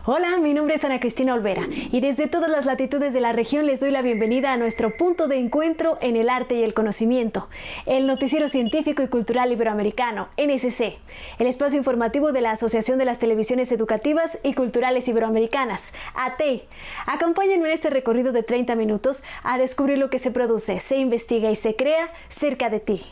Hola, mi nombre es Ana Cristina Olvera y desde todas las latitudes de la región les doy la bienvenida a nuestro punto de encuentro en el arte y el conocimiento, el Noticiero Científico y Cultural Iberoamericano, NSC, el espacio informativo de la Asociación de las Televisiones Educativas y Culturales Iberoamericanas, ATEI. Acompáñenme en este recorrido de 30 minutos a descubrir lo que se produce, se investiga y se crea cerca de ti.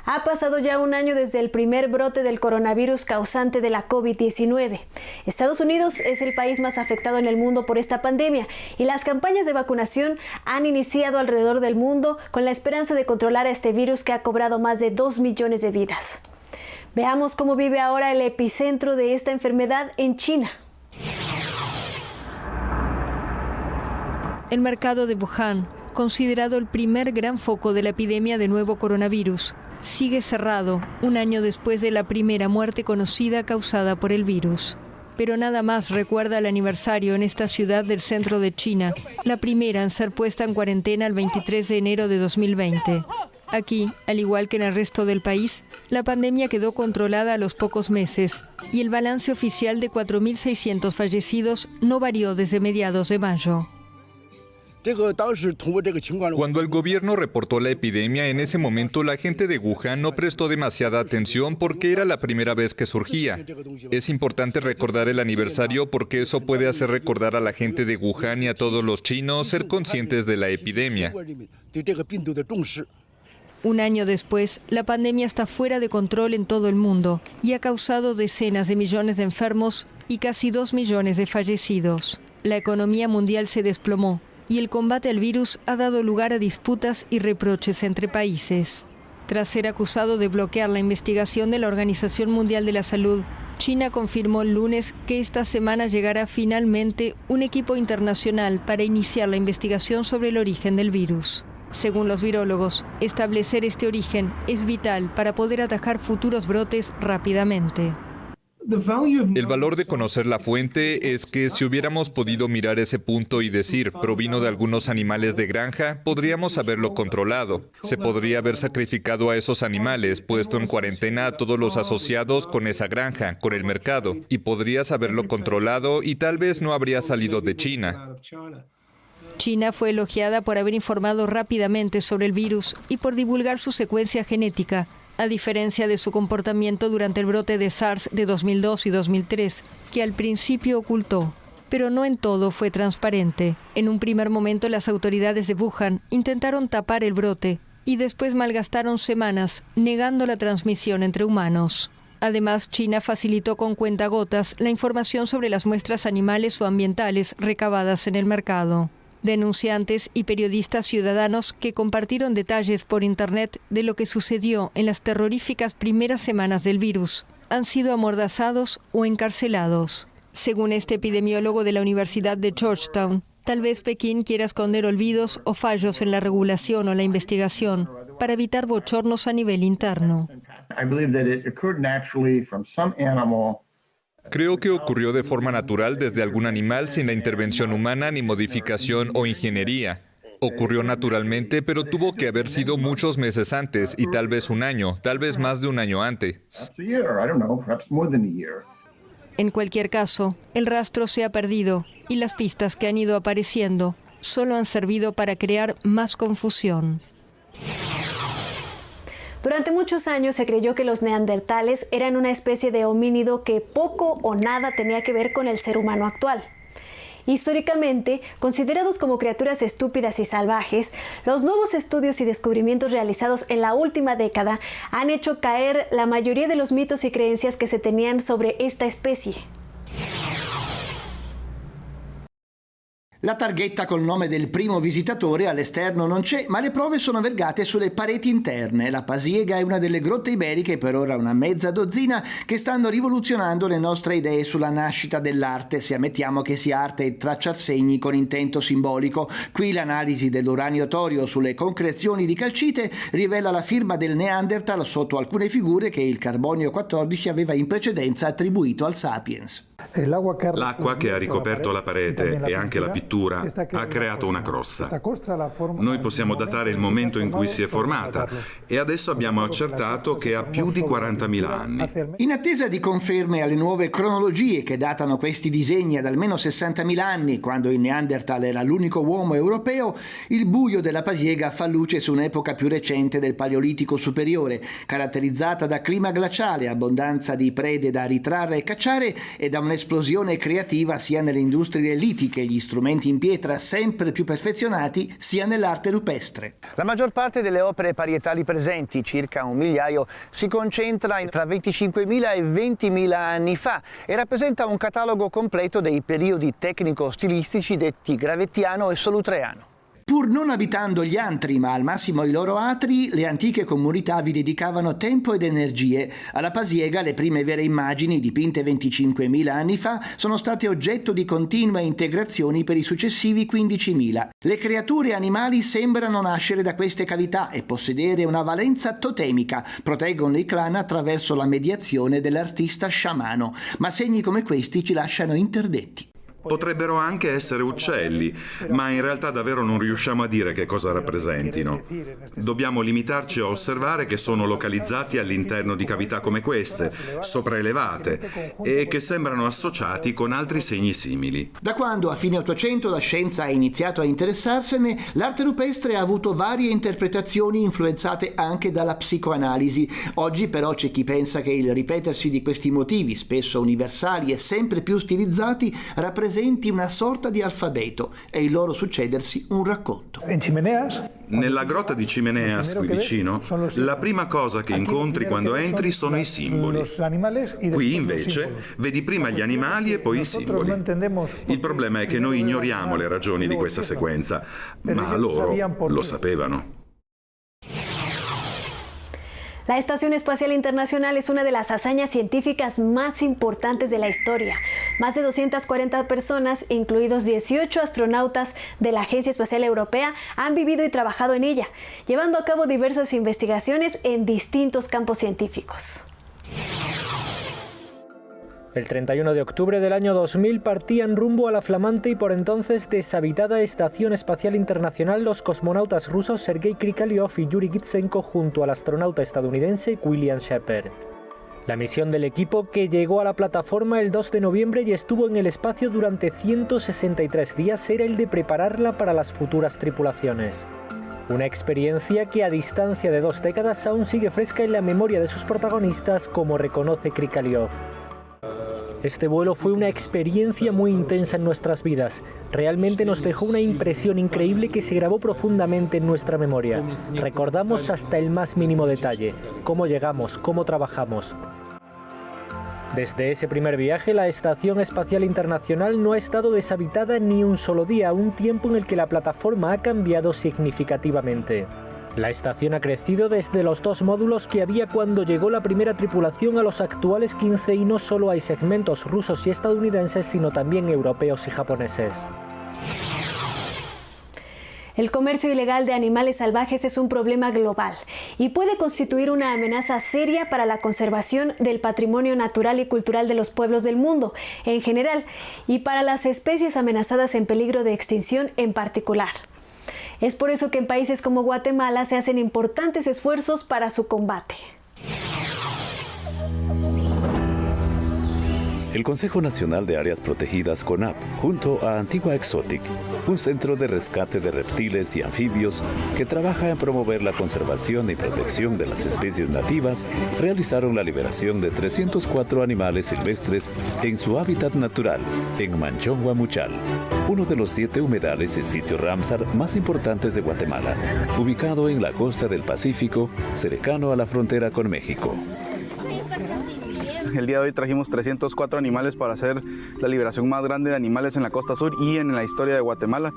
Ha pasado ya un año desde el primer brote del coronavirus causante de la COVID-19. Estados Unidos es el país más afectado en el mundo por esta pandemia y las campañas de vacunación han iniciado alrededor del mundo con la esperanza de controlar a este virus que ha cobrado más de 2 millones de vidas. Veamos cómo vive ahora el epicentro de esta enfermedad en China. El mercado de Wuhan, considerado el primer gran foco de la epidemia de nuevo coronavirus, sigue cerrado un año después de la primera muerte conocida causada por el virus. Pero nada más recuerda el aniversario en esta ciudad del centro de China, la primera en ser puesta en cuarentena el 23 de enero de 2020. Aquí, al igual que en el resto del país, la pandemia quedó controlada a los pocos meses y el balance oficial de 4.600 fallecidos no varió desde mediados de mayo. Cuando el gobierno reportó la epidemia, en ese momento la gente de Wuhan no prestó demasiada atención porque era la primera vez que surgía. Es importante recordar el aniversario porque eso puede hacer recordar a la gente de Wuhan y a todos los chinos ser conscientes de la epidemia. Un año después, la pandemia está fuera de control en todo el mundo y ha causado decenas de millones de enfermos y casi 2 millones de fallecidos. La economía mundial se desplomó y el combate al virus ha dado lugar a disputas y reproches entre países. Tras ser acusado de bloquear la investigación de la Organización Mundial de la Salud, China confirmó el lunes que esta semana llegará finalmente un equipo internacional para iniciar la investigación sobre el origen del virus. Según los virólogos, establecer este origen es vital para poder atajar futuros brotes rápidamente. El valor de conocer la fuente es que si hubiéramos podido mirar ese punto y decir provino de algunos animales de granja, podríamos haberlo controlado. Se podría haber sacrificado a esos animales, puesto en cuarentena a todos los asociados con esa granja, con el mercado, y podrías haberlo controlado y tal vez no habría salido de China. China fue elogiada por haber informado rápidamente sobre el virus y por divulgar su secuencia genética, a diferencia de su comportamiento durante el brote de SARS de 2002 y 2003, que al principio ocultó. Pero no en todo fue transparente. En un primer momento las autoridades de Wuhan intentaron tapar el brote y después malgastaron semanas negando la transmisión entre humanos. Además, China facilitó con cuentagotas la información sobre las muestras animales o ambientales recabadas en el mercado. Denunciantes y periodistas ciudadanos que compartieron detalles por Internet de lo que sucedió en las terroríficas primeras semanas del virus han sido amordazados o encarcelados. Según este epidemiólogo de la Universidad de Georgetown, tal vez Pekín quiera esconder olvidos o fallos en la regulación o la investigación para evitar bochornos a nivel interno. Creo que ocurrió de forma natural desde algún animal sin la intervención humana ni modificación o ingeniería. Ocurrió naturalmente, pero tuvo que haber sido muchos meses antes y tal vez un año, tal vez más de un año antes. En cualquier caso, el rastro se ha perdido y las pistas que han ido apareciendo solo han servido para crear más confusión. Durante muchos años se creyó que los neandertales eran una especie de homínido que poco o nada tenía que ver con el ser humano actual. Históricamente, considerados como criaturas estúpidas y salvajes, los nuevos estudios y descubrimientos realizados en la última década han hecho caer la mayoría de los mitos y creencias que se tenían sobre esta especie. La targhetta col nome del primo visitatore all'esterno non c'è, ma le prove sono vergate sulle pareti interne. La Pasiega è una delle grotte iberiche, per ora una mezza dozzina, che stanno rivoluzionando le nostre idee sulla nascita dell'arte, se ammettiamo che sia arte e tracciar segni con intento simbolico. Qui l'analisi dell'uranio torio sulle concrezioni di calcite rivela la firma del Neanderthal sotto alcune figure che il carbonio 14 aveva in precedenza attribuito al Sapiens. L'acqua che ha ricoperto la parete e anche la pittura ha creato una crosta. Noi possiamo datare il momento in cui si è formata e adesso abbiamo accertato che ha più di 40.000 anni. In attesa di conferme alle nuove cronologie che datano questi disegni ad almeno 60.000 anni, quando il Neanderthal era l'unico uomo europeo, il buio della Pasiega fa luce su un'epoca più recente del Paleolitico superiore, caratterizzata da clima glaciale, abbondanza di prede da ritrarre e cacciare e da un'esplosione creativa sia nelle industrie litiche, gli strumenti in pietra sempre più perfezionati, sia nell'arte rupestre. La maggior parte delle opere parietali presenti, circa 1 migliaio, si concentra tra 25.000 e 20.000 anni fa e rappresenta un catalogo completo dei periodi tecnico-stilistici detti gravettiano e solutreano. Pur non abitando gli antri, ma al massimo i loro atri, le antiche comunità vi dedicavano tempo ed energie. Alla Pasiega le prime vere immagini, dipinte 25.000 anni fa, sono state oggetto di continue integrazioni per i successivi 15.000. Le creature e animali sembrano nascere da queste cavità e possedere una valenza totemica, proteggono i clan attraverso la mediazione dell'artista sciamano, ma segni come questi ci lasciano interdetti. Potrebbero anche essere uccelli, ma in realtà davvero non riusciamo a dire che cosa rappresentino. Dobbiamo limitarci a osservare che sono localizzati all'interno di cavità come queste, sopraelevate, e che sembrano associati con altri segni simili. Da quando a fine Ottocento la scienza ha iniziato a interessarsene, l'arte rupestre ha avuto varie interpretazioni influenzate anche dalla psicoanalisi. Oggi però c'è chi pensa che il ripetersi di questi motivi, spesso universali e sempre più stilizzati, rappresenti una sorta di alfabeto e il loro succedersi un racconto. Nella grotta di Chimeneas, qui vicino, la prima cosa che incontri quando entri sono i simboli. Qui invece vedi prima gli animali e poi i simboli. Il problema è che noi ignoriamo le ragioni di questa sequenza, ma loro lo sapevano. La Estación Espacial Internacional es una de las hazañas científicas más importantes de la historia. Más de 240 personas, incluidos 18 astronautas de la Agencia Espacial Europea, han vivido y trabajado en ella, llevando a cabo diversas investigaciones en distintos campos científicos. El 31 de octubre del año 2000 partían rumbo a la flamante y por entonces deshabitada Estación Espacial Internacional los cosmonautas rusos Sergei Krikalev y Yuri Gitsenko junto al astronauta estadounidense William Shepard. La misión del equipo, que llegó a la plataforma el 2 de noviembre y estuvo en el espacio durante 163 días, era el de prepararla para las futuras tripulaciones. Una experiencia que a distancia de 2 décadas aún sigue fresca en la memoria de sus protagonistas, como reconoce Krikalev. Este vuelo fue una experiencia muy intensa en nuestras vidas. Realmente nos dejó una impresión increíble que se grabó profundamente en nuestra memoria. Recordamos hasta el más mínimo detalle, cómo llegamos, cómo trabajamos. Desde ese primer viaje, la Estación Espacial Internacional no ha estado deshabitada ni un solo día, un tiempo en el que la plataforma ha cambiado significativamente. La estación ha crecido desde los 2 módulos que había cuando llegó la primera tripulación a los actuales 15 y no solo hay segmentos rusos y estadounidenses, sino también europeos y japoneses. El comercio ilegal de animales salvajes es un problema global y puede constituir una amenaza seria para la conservación del patrimonio natural y cultural de los pueblos del mundo en general y para las especies amenazadas en peligro de extinción en particular. Es por eso que en países como Guatemala se hacen importantes esfuerzos para su combate. El Consejo Nacional de Áreas Protegidas CONAP, junto a Antigua Exotic, un centro de rescate de reptiles y anfibios que trabaja en promover la conservación y protección de las especies nativas, realizaron la liberación de 304 animales silvestres en su hábitat natural, en Manchón Guamuchal, uno de los 7 humedales y sitios Ramsar más importantes de Guatemala, ubicado en la costa del Pacífico, cercano a la frontera con México. El día de hoy trajimos 304 animales para hacer la liberación más grande de animales en la costa sur y en la historia de Guatemala.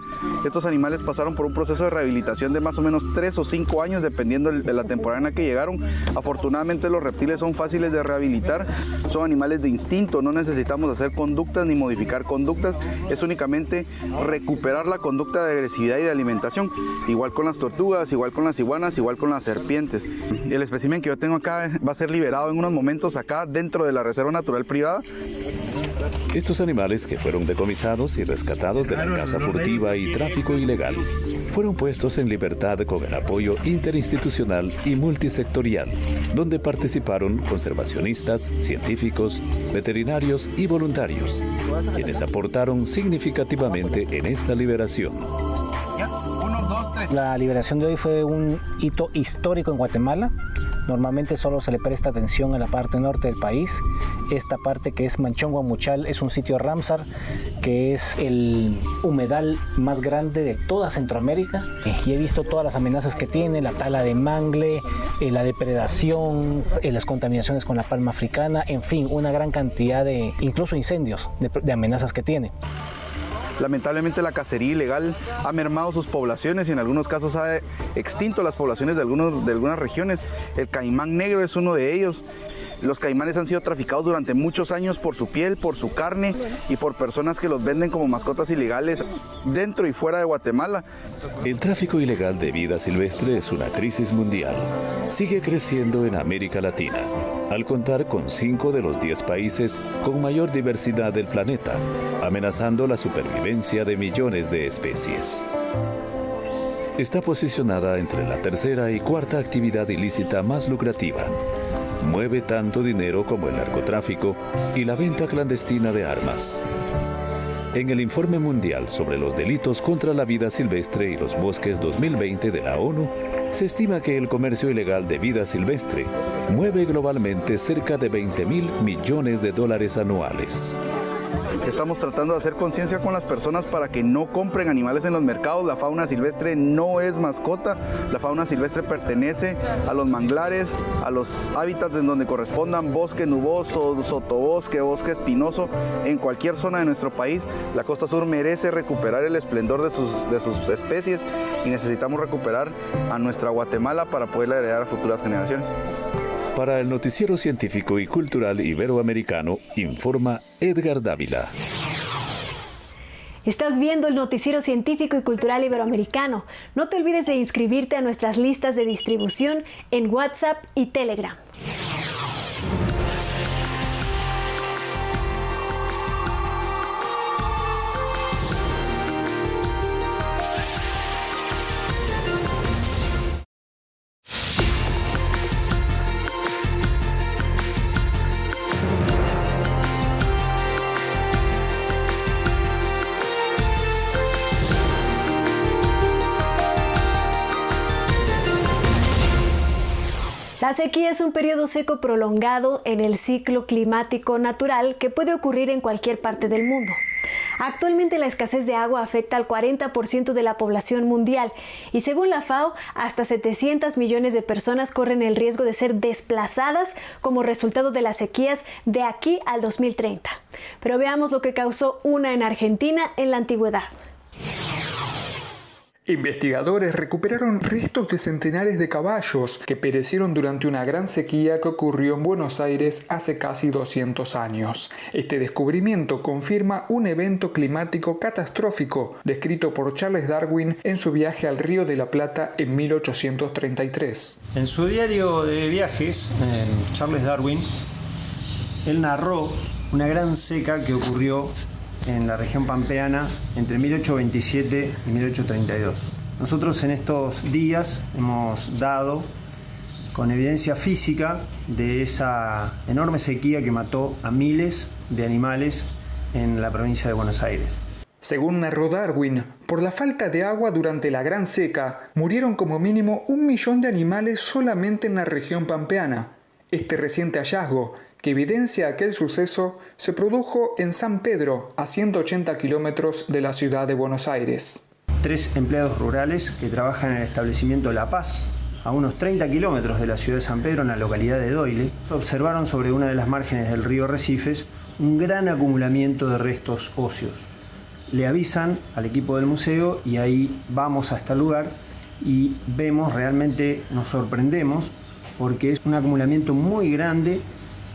Estos animales pasaron por un proceso de rehabilitación de más o menos 3 o 5 años, dependiendo de la temporada en la que llegaron. Afortunadamente los reptiles son fáciles de rehabilitar, son animales de instinto, no necesitamos hacer conductas ni modificar conductas, es únicamente recuperar la conducta de agresividad y de alimentación. Igual con las tortugas, igual con las iguanas, igual con las serpientes. El espécimen que yo tengo acá va a ser liberado en unos momentos acá dentro de la Reserva Natural Privada. Estos animales, que fueron decomisados y rescatados de la caza furtiva y tráfico ilegal, fueron puestos en libertad con el apoyo interinstitucional y multisectorial, donde participaron conservacionistas, científicos, veterinarios y voluntarios, quienes aportaron significativamente en esta liberación. La liberación de hoy fue un hito histórico en Guatemala. Normalmente solo se le presta atención a la parte norte del país. Esta parte, que es Manchón Guamuchal, es un sitio Ramsar, que es el humedal más grande de toda Centroamérica. Y he visto todas las amenazas que tiene: la tala de mangle, la depredación, las contaminaciones con la palma africana, en fin, una gran cantidad de, incluso incendios, de amenazas que tiene. Lamentablemente la cacería ilegal ha mermado sus poblaciones y en algunos casos ha extinto las poblaciones de algunas regiones. El caimán negro es uno de ellos. Los caimanes han sido traficados durante muchos años por su piel, por su carne y por personas que los venden como mascotas ilegales dentro y fuera de Guatemala. El tráfico ilegal de vida silvestre es una crisis mundial. Sigue creciendo en América Latina, al contar con 5 de los 10 países con mayor diversidad del planeta, amenazando la supervivencia de millones de especies. Está posicionada entre la tercera y cuarta actividad ilícita más lucrativa. Mueve tanto dinero como el narcotráfico y la venta clandestina de armas. En el Informe Mundial sobre los Delitos contra la Vida Silvestre y los Bosques 2020 de la ONU, se estima que el comercio ilegal de vida silvestre mueve globalmente cerca de $20.000 millones anuales. Estamos tratando de hacer conciencia con las personas para que no compren animales en los mercados. La fauna silvestre no es mascota. La fauna silvestre pertenece a los manglares, a los hábitats en donde correspondan: bosque nuboso, sotobosque, bosque espinoso. En cualquier zona de nuestro país, la costa sur merece recuperar el esplendor de sus especies y necesitamos recuperar a nuestra Guatemala para poderla heredar a futuras generaciones. Para el Noticiero Científico y Cultural Iberoamericano, informa Edgar Dávila. Estás viendo el Noticiero Científico y Cultural Iberoamericano. No te olvides de inscribirte a nuestras listas de distribución en WhatsApp y Telegram. La sequía es un periodo seco prolongado en el ciclo climático natural que puede ocurrir en cualquier parte del mundo. Actualmente la escasez de agua afecta al 40% de la población mundial y según la FAO, hasta 700 millones de personas corren el riesgo de ser desplazadas como resultado de las sequías de aquí al 2030. Pero veamos lo que causó una en Argentina en la antigüedad. Investigadores recuperaron restos de centenares de caballos que perecieron durante una gran sequía que ocurrió en Buenos Aires hace casi 200 años. Este descubrimiento confirma un evento climático catastrófico descrito por Charles Darwin en su viaje al Río de la Plata en 1833. En su diario de viajes, Charles Darwin, él narró una gran seca que ocurrió en la región pampeana entre 1827 y 1832. Nosotros en estos días hemos dado con evidencia física de esa enorme sequía que mató a miles de animales en la provincia de Buenos Aires. Según narró Darwin, por la falta de agua durante la gran seca, murieron como mínimo 1 millón de animales solamente en la región pampeana. Este reciente hallazgo, que evidencia aquel suceso, se produjo en San Pedro, a 180 kilómetros de la ciudad de Buenos Aires. 3 empleados rurales que trabajan en el establecimiento La Paz, a unos 30 kilómetros de la ciudad de San Pedro, en la localidad de Doyle, observaron sobre una de las márgenes del río Recifes un gran acumulamiento de restos óseos. Le avisan al equipo del museo y ahí vamos a este lugar y vemos, realmente nos sorprendemos, porque es un acumulamiento muy grande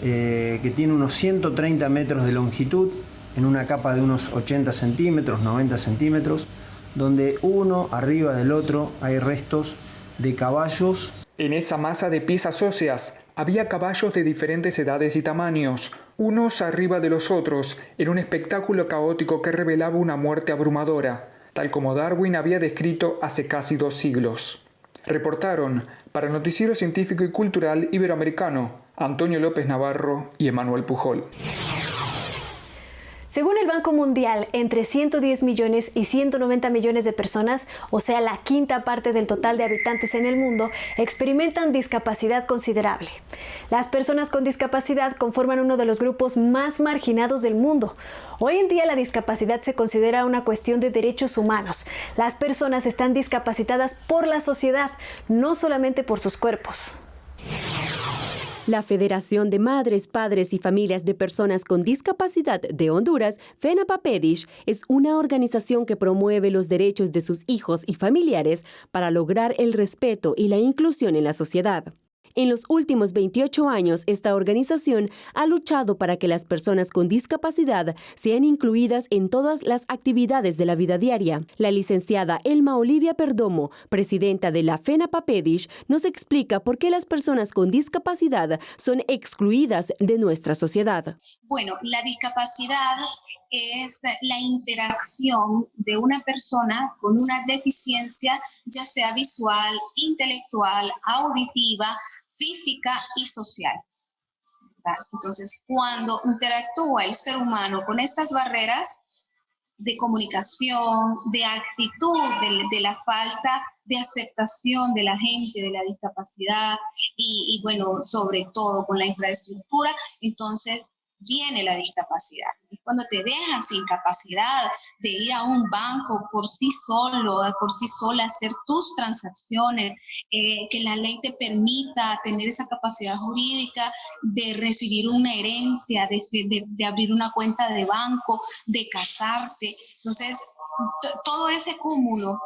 que tiene unos 130 metros de longitud, en una capa de unos 80 centímetros, 90 centímetros, donde uno arriba del otro hay restos de caballos. En esa masa de piezas óseas Había caballos de diferentes edades y tamaños, unos arriba de los otros, en un espectáculo caótico que revelaba una muerte abrumadora, tal como Darwin había descrito hace casi 2 siglos. Reportaron para el Noticiero Científico y Cultural Iberoamericano, Antonio López Navarro y Emanuel Pujol. Según el Banco Mundial, entre 110 millones y 190 millones de personas, o sea, la quinta parte del total de habitantes en el mundo, experimentan discapacidad considerable. Las personas con discapacidad conforman uno de los grupos más marginados del mundo. Hoy en día la discapacidad se considera una cuestión de derechos humanos. Las personas están discapacitadas por la sociedad, no solamente por sus cuerpos. La Federación de Madres, Padres y Familias de Personas con Discapacidad de Honduras, FENAPAPEDISH, es una organización que promueve los derechos de sus hijos y familiares para lograr el respeto y la inclusión en la sociedad. En los últimos 28 años, esta organización ha luchado para que las personas con discapacidad sean incluidas en todas las actividades de la vida diaria. La licenciada Elma Olivia Perdomo, presidenta de la FENAPAPEDISH, nos explica por qué las personas con discapacidad son excluidas de nuestra sociedad. Bueno, la discapacidad es la interacción de una persona con una deficiencia, ya sea visual, intelectual, auditiva, física y social. Entonces, cuando interactúa el ser humano con estas barreras de comunicación, de actitud, de la falta de aceptación de la gente, de la discapacidad y bueno, sobre todo con la infraestructura, entonces viene la discapacidad. Es cuando te dejan sin capacidad de ir a un banco por sí solo, por sí sola, hacer tus transacciones, que la ley te permita tener esa capacidad jurídica de recibir una herencia, de abrir una cuenta de banco, de casarte. Entonces, todo ese cúmulo,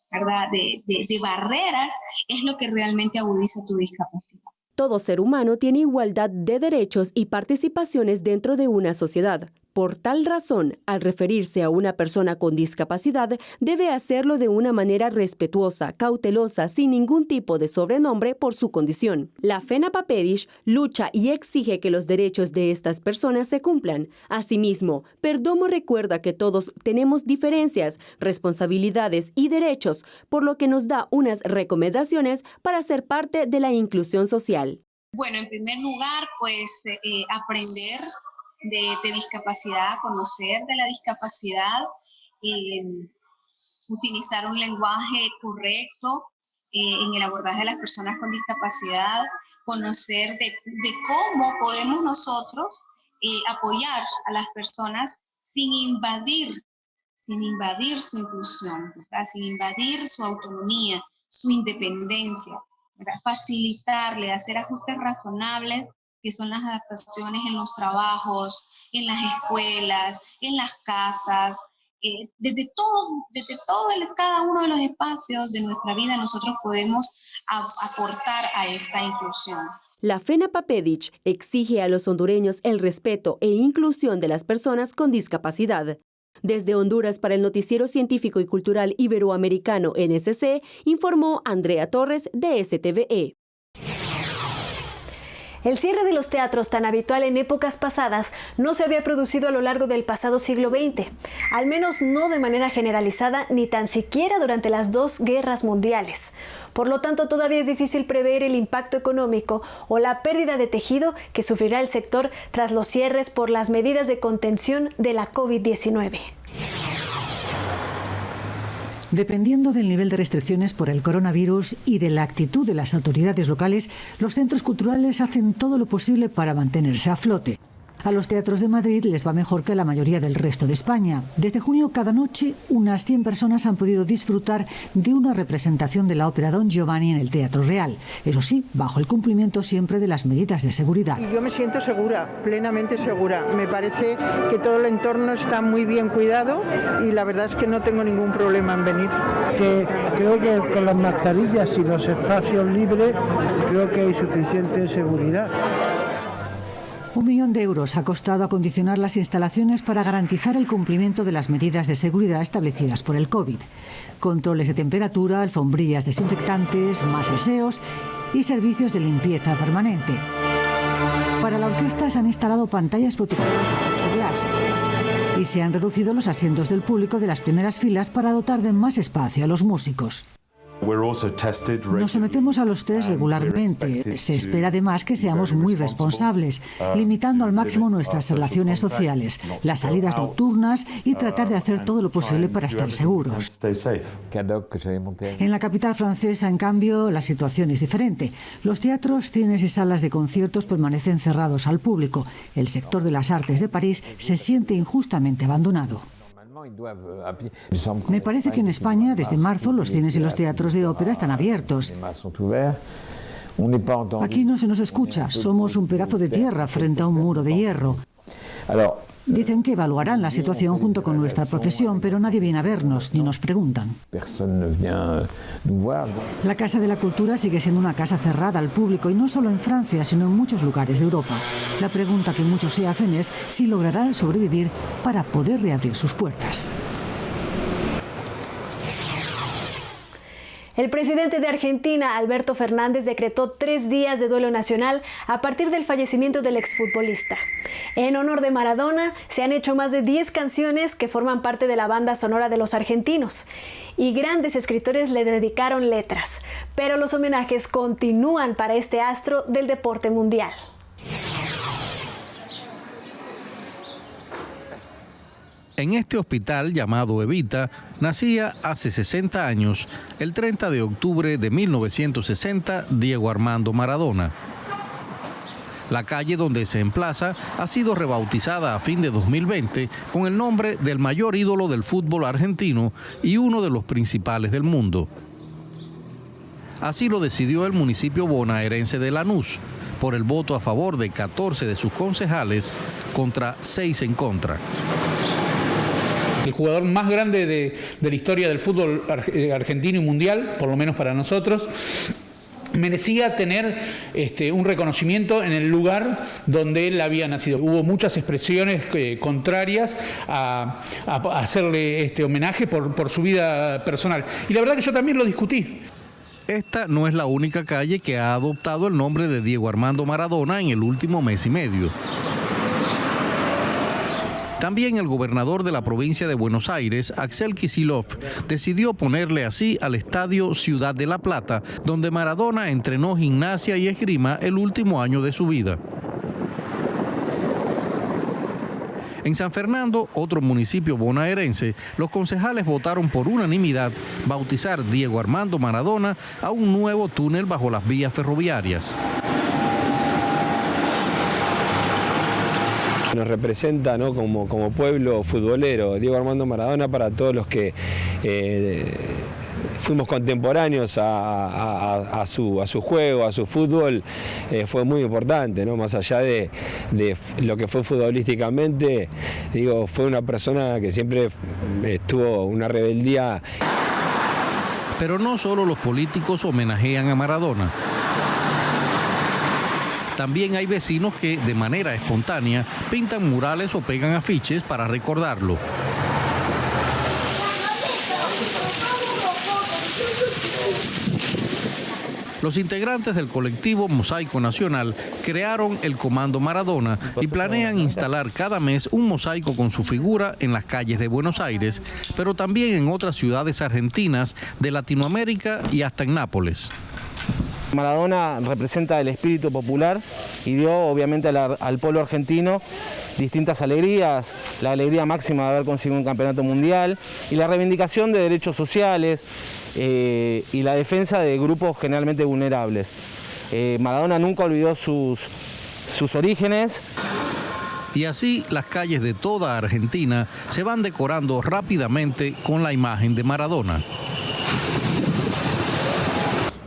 ¿verdad?, de barreras es lo que realmente agudiza tu discapacidad. Todo ser humano tiene igualdad de derechos y participaciones dentro de una sociedad. Por tal razón, al referirse a una persona con discapacidad, debe hacerlo de una manera respetuosa, cautelosa, sin ningún tipo de sobrenombre por su condición. La FENAPAPEDISH lucha y exige que los derechos de estas personas se cumplan. Asimismo, Perdomo recuerda que todos tenemos diferencias, responsabilidades y derechos, por lo que nos da unas recomendaciones para ser parte de la inclusión social. Bueno, en primer lugar, pues aprender de discapacidad, conocer de la discapacidad, utilizar un lenguaje correcto en el abordaje de las personas con discapacidad, conocer de cómo podemos nosotros apoyar a las personas sin invadir su inclusión, ¿verdad?, sin invadir su autonomía, su independencia, ¿verdad?, facilitarle, hacer ajustes razonables, que son las adaptaciones en los trabajos, en las escuelas, en las casas, desde cada uno de los espacios de nuestra vida nosotros podemos aportar a esta inclusión. La FENAPAPEDISH exige a los hondureños el respeto e inclusión de las personas con discapacidad. Desde Honduras para el Noticiero Científico y Cultural Iberoamericano NSC, informó Andrea Torres de STVE. El cierre de los teatros, tan habitual en épocas pasadas, no se había producido a lo largo del pasado siglo XX, al menos no de manera generalizada ni tan siquiera durante las 2 guerras mundiales. Por lo tanto, todavía es difícil prever el impacto económico o la pérdida de tejido que sufrirá el sector tras los cierres por las medidas de contención de la COVID-19. Dependiendo del nivel de restricciones por el coronavirus y de la actitud de las autoridades locales, los centros culturales hacen todo lo posible para mantenerse a flote. A los teatros de Madrid les va mejor que a la mayoría del resto de España. Desde junio, cada noche, unas 100 personas han podido disfrutar de una representación de la ópera Don Giovanni en el Teatro Real. Eso sí, bajo el cumplimiento siempre de las medidas de seguridad. Y yo me siento segura, plenamente segura. Me parece que todo el entorno está muy bien cuidado y la verdad es que no tengo ningún problema en venir. Creo que con las mascarillas y los espacios libres, creo que hay suficiente seguridad. 1 millón de euros ha costado acondicionar las instalaciones para garantizar el cumplimiento de las medidas de seguridad establecidas por el COVID. Controles de temperatura, alfombrillas desinfectantes, más aseos y servicios de limpieza permanente. Para la orquesta se han instalado pantallas protectoras de plexiglas y se han reducido los asientos del público de las primeras filas para dotar de más espacio a los músicos. Nos sometemos a los test regularmente. Se espera además que seamos muy responsables, limitando al máximo nuestras relaciones sociales, las salidas nocturnas y tratar de hacer todo lo posible para estar seguros. En la capital francesa, en cambio, la situación es diferente. Los teatros, cines y salas de conciertos permanecen cerrados al público. El sector de las artes de París se siente injustamente abandonado. Me parece que en España, desde marzo, los cines y los teatros de ópera están abiertos. Aquí no se nos escucha, somos un pedazo de tierra frente a un muro de hierro. Dicen que evaluarán la situación junto con nuestra profesión, pero nadie viene a vernos ni nos preguntan. La Casa de la Cultura sigue siendo una casa cerrada al público, y no solo en Francia, sino en muchos lugares de Europa. La pregunta que muchos se hacen es si logrará sobrevivir para poder reabrir sus puertas. El presidente de Argentina, Alberto Fernández, decretó 3 días de duelo nacional a partir del fallecimiento del exfutbolista. En honor de Maradona, se han hecho más de 10 canciones que forman parte de la banda sonora de los argentinos, y grandes escritores le dedicaron letras. Pero los homenajes continúan para este astro del deporte mundial. En este hospital llamado Evita, nacía hace 60 años, el 30 de octubre de 1960, Diego Armando Maradona. La calle donde se emplaza ha sido rebautizada a fin de 2020 con el nombre del mayor ídolo del fútbol argentino y uno de los principales del mundo. Así lo decidió el municipio bonaerense de Lanús, por el voto a favor de 14 de sus concejales contra 6 en contra. El jugador más grande de la historia del fútbol argentino y mundial, por lo menos para nosotros, merecía tener un reconocimiento en el lugar donde él había nacido. Hubo muchas expresiones contrarias a hacerle este homenaje por su vida personal. Y la verdad que yo también lo discutí. Esta no es la única calle que ha adoptado el nombre de Diego Armando Maradona en el último mes y medio. También el gobernador de la provincia de Buenos Aires, Axel Kicillof, decidió ponerle así al estadio Ciudad de la Plata, donde Maradona entrenó gimnasia y esgrima el último año de su vida. En San Fernando, otro municipio bonaerense, los concejales votaron por unanimidad bautizar Diego Armando Maradona a un nuevo túnel bajo las vías ferroviarias. Nos representa, ¿no?, como pueblo futbolero, Diego Armando Maradona, para todos los que fuimos contemporáneos a su juego, a su fútbol, fue muy importante, ¿no? Más allá de lo que fue futbolísticamente, digo, fue una persona que siempre tuvo una rebeldía. Pero no solo los políticos homenajean a Maradona. También hay vecinos que, de manera espontánea, pintan murales o pegan afiches para recordarlo. Los integrantes del colectivo Mosaico Nacional crearon el Comando Maradona y planean instalar cada mes un mosaico con su figura en las calles de Buenos Aires, pero también en otras ciudades argentinas, de Latinoamérica y hasta en Nápoles. Maradona representa el espíritu popular y dio obviamente al pueblo argentino distintas alegrías, la alegría máxima de haber conseguido un campeonato mundial y la reivindicación de derechos sociales y la defensa de grupos generalmente vulnerables. Maradona nunca olvidó sus orígenes. Y así las calles de toda Argentina se van decorando rápidamente con la imagen de Maradona.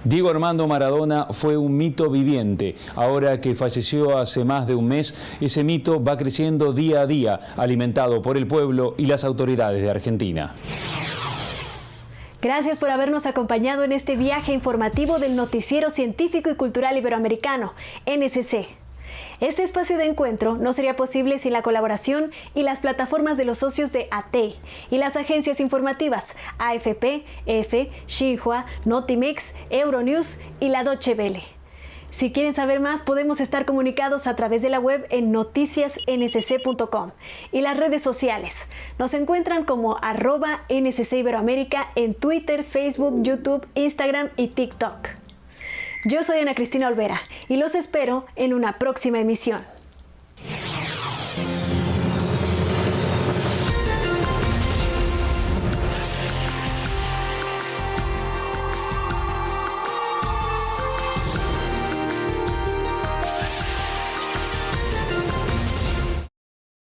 Diego Armando Maradona fue un mito viviente. Ahora que falleció hace más de un mes, ese mito va creciendo día a día, alimentado por el pueblo y las autoridades de Argentina. Gracias por habernos acompañado en este viaje informativo del Noticiero Científico y Cultural Iberoamericano, NSC. Este espacio de encuentro no sería posible sin la colaboración y las plataformas de los socios de AT y las agencias informativas AFP, EFE, Xinhua, Notimex, Euronews y la Deutsche Welle. Si quieren saber más, podemos estar comunicados a través de la web en noticiasnsc.com y las redes sociales. Nos encuentran como @NSC Iberoamérica en Twitter, Facebook, YouTube, Instagram y TikTok. Yo soy Ana Cristina Olvera y los espero en una próxima emisión.